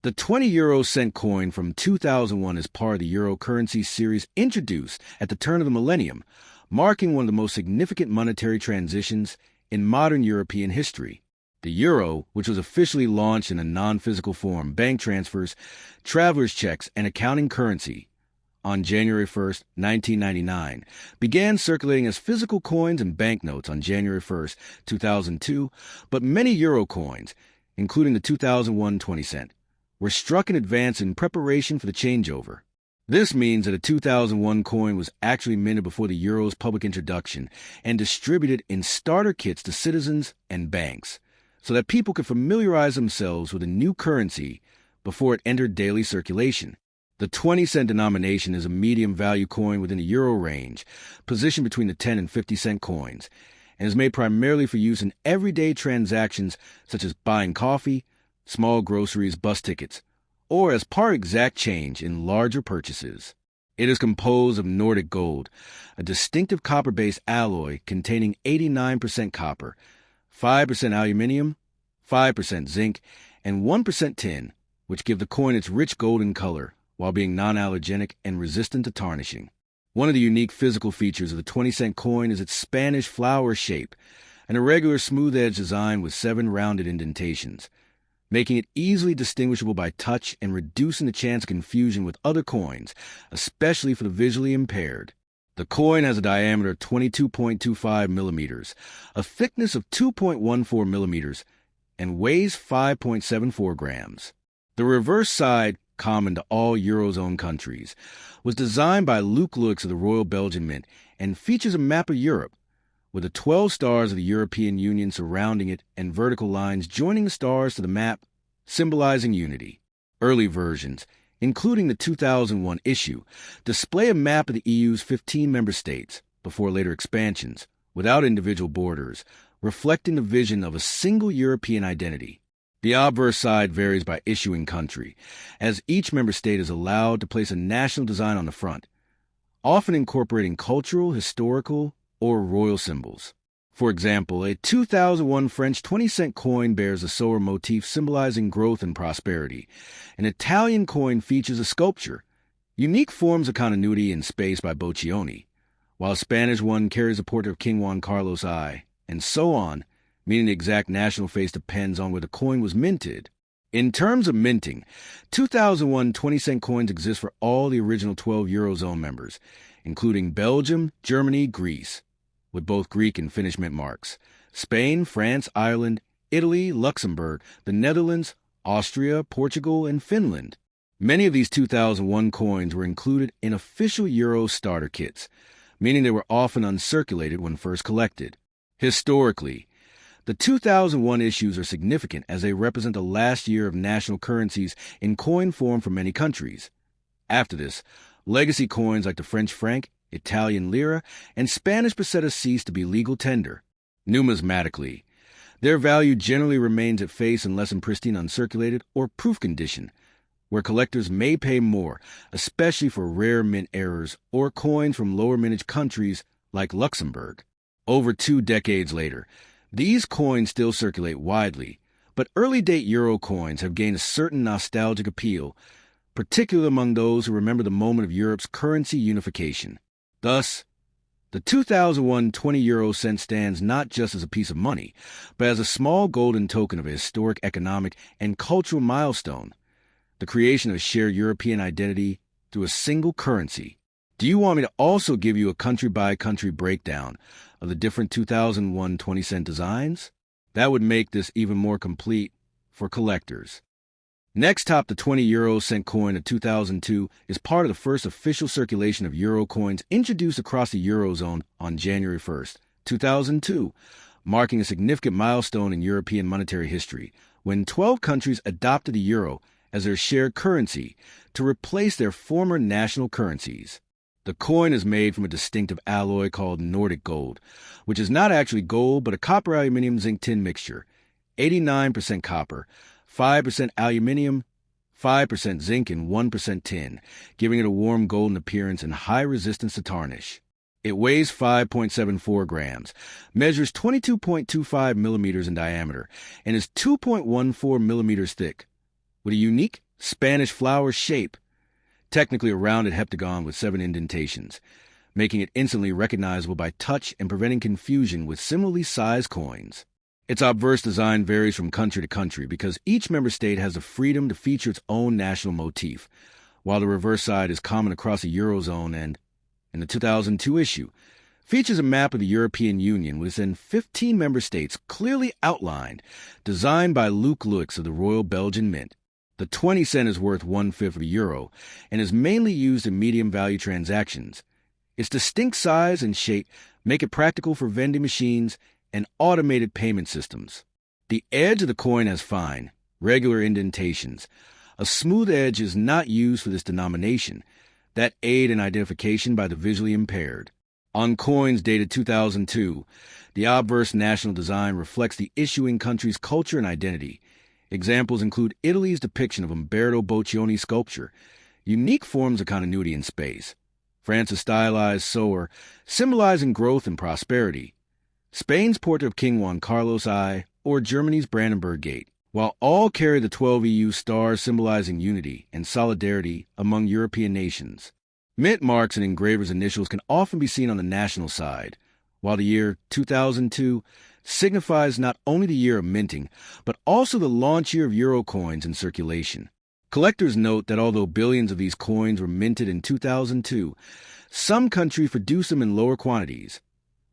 The 20 cent coin from 2001 is part of the euro currency series introduced at the turn of the millennium, marking one of the most significant monetary transitions in modern European history. The euro, which was officially launched in a non-physical form, bank transfers, traveler's checks, and accounting currency, on January 1st, 1999, began circulating as physical coins and banknotes on January 1st, 2002, but many euro coins, including the 2001 20 cent, were struck in advance in preparation for the changeover. This means that a 2001 coin was actually minted before the euro's public introduction and distributed in starter kits to citizens and banks, so that people could familiarize themselves with a new currency before it entered daily circulation. The 20-cent denomination is a medium-value coin within the euro range, positioned between the 10 and 50-cent coins, and is made primarily for use in everyday transactions such as buying coffee, small groceries, bus tickets, or as par exact change in larger purchases. It is composed of Nordic gold, a distinctive copper-based alloy containing 89% copper, 5% aluminium, 5% zinc, and 1% tin, which give the coin its rich golden color while being non-allergenic and resistant to tarnishing. One of the unique physical features of the 20-cent coin is its Spanish flower shape, an irregular smooth-edge design with 7 rounded indentations, making it easily distinguishable by touch and reducing the chance of confusion with other coins, especially for the visually impaired. The coin has a diameter of 22.25 millimeters, a thickness of 2.14 millimeters, and weighs 5.74 grams. The reverse side, common to all Eurozone countries, was designed by Luc Lux of the Royal Belgian Mint and features a map of Europe, with the 12 stars of the European Union surrounding it and vertical lines joining the stars to the map, symbolizing unity. Early versions, including the 2001 issue, display a map of the EU's 15 member states, before later expansions, without individual borders, reflecting the vision of a single European identity. The obverse side varies by issuing country, as each member state is allowed to place a national design on the front, often incorporating cultural, historical, or royal symbols. For example, a 2001 French 20-cent coin bears a solar motif symbolizing growth and prosperity. An Italian coin features a sculpture, unique forms of continuity in space by Boccioni, while a Spanish one carries a portrait of King Juan Carlos I, and so on, meaning the exact national face depends on where the coin was minted. In terms of minting, 2001 20-cent coins exist for all the original 12 Eurozone members, including Belgium, Germany, Greece, with both Greek and Finnish mint marks, Spain, France, Ireland, Italy, Luxembourg, the Netherlands, Austria, Portugal, and Finland. Many of these 2001 coins were included in official Euro starter kits, meaning they were often uncirculated when first collected. Historically, the 2001 issues are significant as they represent the last year of national currencies in coin form for many countries. After this, legacy coins like the French franc, Italian lira, and Spanish peseta cease to be legal tender. Numismatically, their value generally remains at face unless in pristine uncirculated or proof condition, where collectors may pay more, especially for rare mint errors or coins from lower mintage countries like Luxembourg. Over 2 decades later, these coins still circulate widely, but early-date euro coins have gained a certain nostalgic appeal, particularly among those who remember the moment of Europe's currency unification. Thus, the 2001 20 cent stands not just as a piece of money, but as a small golden token of a historic economic and cultural milestone, the creation of a shared European identity through a single currency. Do you want me to also give you a country-by-country breakdown of the different 2001 20-cent designs? That would make this even more complete for collectors. Next top, the 20 cent coin of 2002 is part of the first official circulation of euro coins introduced across the Eurozone on January 1st, 2002, marking a significant milestone in European monetary history, when 12 countries adopted the euro as their shared currency to replace their former national currencies. The coin is made from a distinctive alloy called Nordic gold, which is not actually gold but a copper aluminium zinc tin mixture, 89% copper, 5% aluminium, 5% zinc, and 1% tin, giving it a warm golden appearance and high resistance to tarnish. It weighs 5.74 grams, measures 22.25 millimeters in diameter, and is 2.14 millimeters thick, with a unique Spanish flower shape, technically a rounded heptagon with 7 indentations, making it instantly recognizable by touch and preventing confusion with similarly sized coins. Its obverse design varies from country to country because each member state has the freedom to feature its own national motif, while the reverse side is common across the Eurozone and, in the 2002 issue, features a map of the European Union within 15 member states clearly outlined, designed by Luc Luyx of the Royal Belgian Mint. The 20 cent is worth 1/5 of a euro and is mainly used in medium value transactions. Its distinct size and shape make it practical for vending machines and automated payment systems. The edge of the coin has fine, regular indentations. A smooth edge is not used for this denomination that aid in identification by the visually impaired. On coins dated 2002, the obverse national design reflects the issuing country's culture and identity. Examples include Italy's depiction of Umberto Boccioni's sculpture, unique forms of continuity in space, France's stylized sower, symbolizing growth and prosperity, Spain's portrait of King Juan Carlos I, or Germany's Brandenburg Gate, while all carry the 12 EU stars symbolizing unity and solidarity among European nations. Mint marks and engravers' initials can often be seen on the national side, while the year 2002 signifies not only the year of minting, but also the launch year of euro coins in circulation. Collectors note that although billions of these coins were minted in 2002, some countries produce them in lower quantities,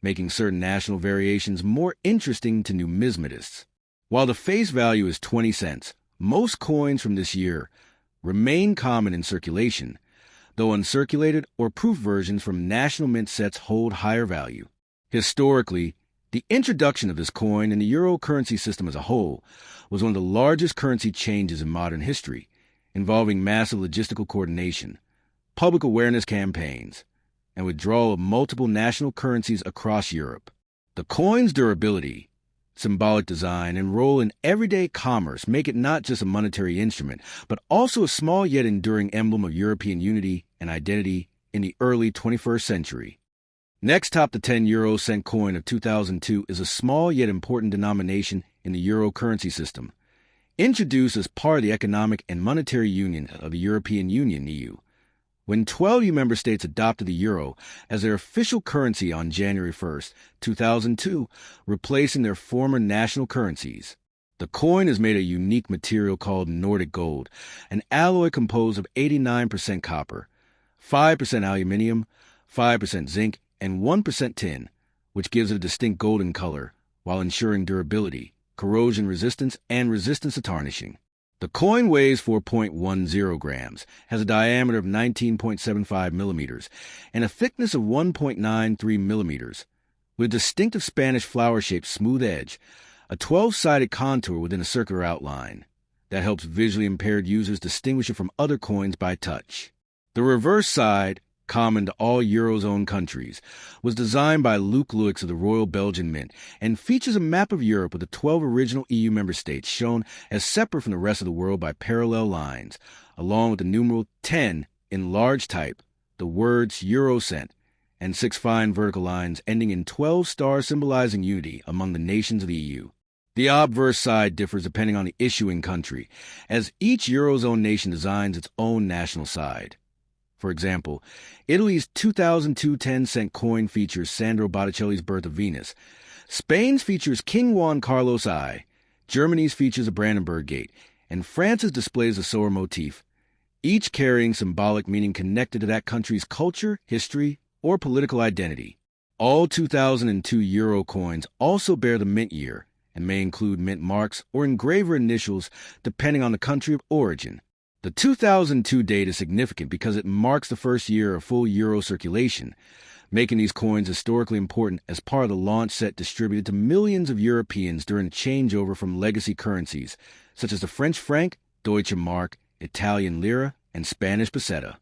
making certain national variations more interesting to numismatists. While the face value is 20 cents, most coins from this year remain common in circulation, though uncirculated or proof versions from national mint sets hold higher value. Historically, the introduction of this coin and the euro currency system as a whole was one of the largest currency changes in modern history, involving massive logistical coordination, public awareness campaigns, and withdrawal of multiple national currencies across Europe. The coin's durability, symbolic design, and role in everyday commerce make it not just a monetary instrument, but also a small yet enduring emblem of European unity and identity in the early 21st century. Next top the 10 euro cent coin of 2002 is a small yet important denomination in the euro currency system, introduced as part of the Economic and Monetary Union of the European Union (EU). When 12 EU member states adopted the euro as their official currency on January 1, 2002, replacing their former national currencies. The coin is made of a unique material called Nordic gold, an alloy composed of 89% copper, 5% aluminium, 5% zinc, and 1% tin, which gives it a distinct golden color while ensuring durability, corrosion resistance, and resistance to tarnishing. The coin weighs 4.10 grams, has a diameter of 19.75 millimeters, and a thickness of 1.93 millimeters, with a distinctive Spanish flower-shaped smooth edge, a 12-sided contour within a circular outline that helps visually impaired users distinguish it from other coins by touch. The reverse side, common to all Eurozone countries, was designed by Luc Luyx of the Royal Belgian Mint and features a map of Europe with the 12 original EU member states shown as separate from the rest of the world by parallel lines, along with the numeral 10 in large type, the words Eurocent, and 6 fine vertical lines ending in 12 stars symbolizing unity among the nations of the EU. The obverse side differs depending on the issuing country, as each Eurozone nation designs its own national side. For example, Italy's 2002 10-cent coin features Sandro Botticelli's Birth of Venus. Spain's features King Juan Carlos I. Germany's features a Brandenburg Gate. And France's displays a sower motif, each carrying symbolic meaning connected to that country's culture, history, or political identity. All 2002 euro coins also bear the mint year and may include mint marks or engraver initials depending on the country of origin. The 2002 date is significant because it marks the first year of full euro circulation, making these coins historically important as part of the launch set distributed to millions of Europeans during the changeover from legacy currencies, such as the French franc, Deutsche Mark, Italian lira, and Spanish peseta.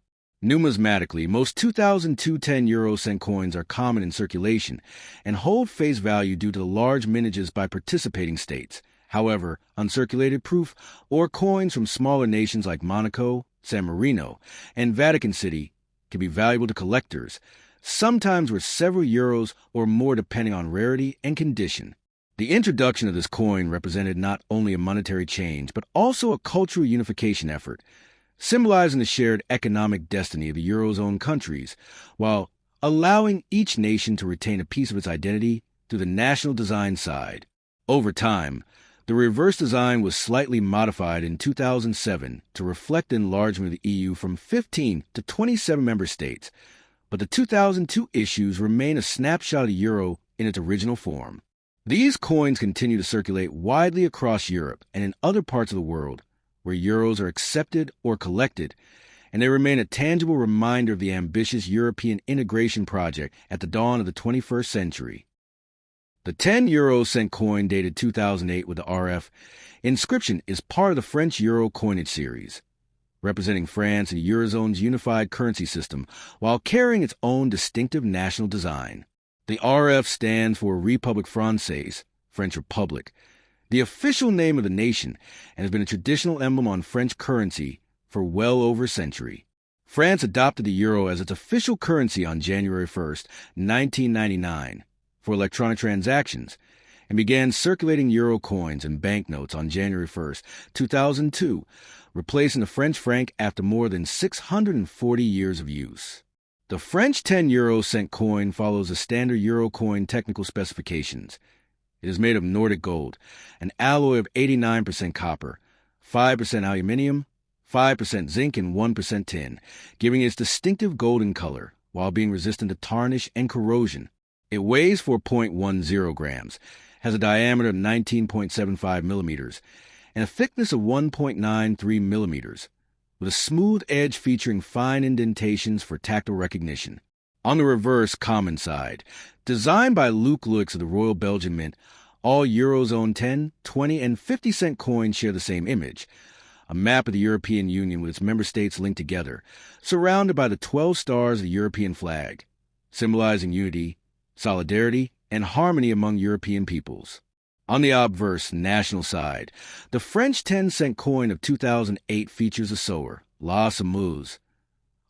Numismatically, most 2002 10 euro cent coins are common in circulation and hold face value due to the large mintages by participating states. However, uncirculated proof or coins from smaller nations like Monaco, San Marino, and Vatican City can be valuable to collectors, sometimes worth several euros or more depending on rarity and condition. The introduction of this coin represented not only a monetary change, but also a cultural unification effort, symbolizing the shared economic destiny of the Eurozone countries, while allowing each nation to retain a piece of its identity through the national design side. Over time, the reverse design was slightly modified in 2007 to reflect the enlargement of the EU from 15 to 27 member states, but the 2002 issues remain a snapshot of the euro in its original form. These coins continue to circulate widely across Europe and in other parts of the world where euros are accepted or collected, and they remain a tangible reminder of the ambitious European integration project at the dawn of the 21st century. The 10 cent coin dated 2008 with the RF inscription is part of the French euro coinage series, representing France and the Eurozone's unified currency system while carrying its own distinctive national design. The RF stands for République Française, French Republic, the official name of the nation, and has been a traditional emblem on French currency for well over a century. France adopted the euro as its official currency on January 1st, 1999, for electronic transactions, and began circulating euro coins and banknotes on January 1st, 2002, replacing the French franc after more than 640 years of use. The French 10 cent coin follows the standard euro coin technical specifications. It is made of Nordic gold, an alloy of 89% copper, 5% aluminium, 5% zinc, and 1% tin, giving it its distinctive golden color while being resistant to tarnish and corrosion. It weighs 4.10 grams, has a diameter of 19.75 millimeters, and a thickness of 1.93 millimeters, with a smooth edge featuring fine indentations for tactile recognition. On the reverse common side, designed by Luc Lux of the Royal Belgian Mint, all Eurozone 10, 20, and 50 cent coins share the same image, a map of the European Union with its member states linked together, surrounded by the 12 stars of the European flag, symbolizing unity, solidarity, and harmony among European peoples. On the obverse national side, the French 10-cent coin of 2008 features a sower, La Semeuse,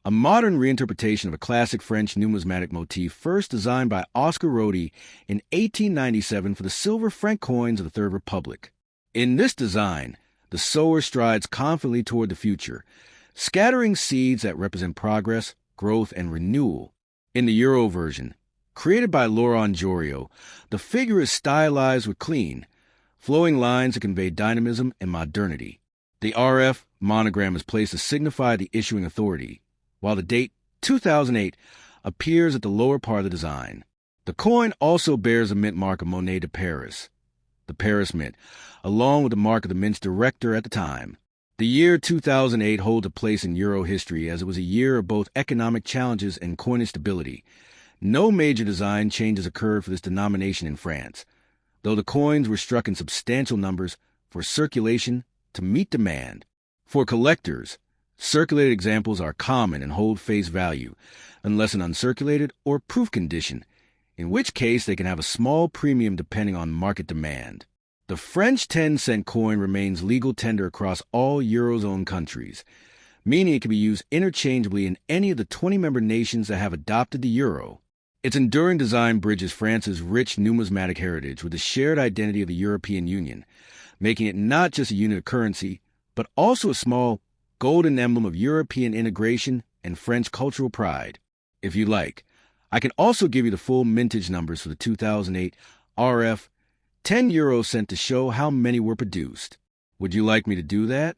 a modern reinterpretation of a classic French numismatic motif first designed by Oscar Rodi in 1897 for the silver franc coins of the Third Republic. In this design, the sower strides confidently toward the future, scattering seeds that represent progress, growth, and renewal. In the Euro version, created by Laurent Jorio, the figure is stylized with clean, flowing lines that convey dynamism and modernity. The RF monogram is placed to signify the issuing authority, while the date 2008 appears at the lower part of the design. The coin also bears the mint mark of Monnaie de Paris, the Paris Mint, along with the mark of the mint's director at the time. The year 2008 holds a place in Euro history as it was a year of both economic challenges and coinage stability. No major design changes occurred for this denomination in France, though the coins were struck in substantial numbers for circulation to meet demand. For collectors, circulated examples are common and hold face value, unless in uncirculated or proof condition, in which case they can have a small premium depending on market demand. The French 10-cent coin remains legal tender across all Eurozone countries, meaning it can be used interchangeably in any of the 20-member nations that have adopted the euro. Its enduring design bridges France's rich numismatic heritage with the shared identity of the European Union, making it not just a unit of currency, but also a small golden emblem of European integration and French cultural pride. If you like, I can also give you the full mintage numbers for the 2008 RF 10 cent to show how many were produced. Would you like me to do that?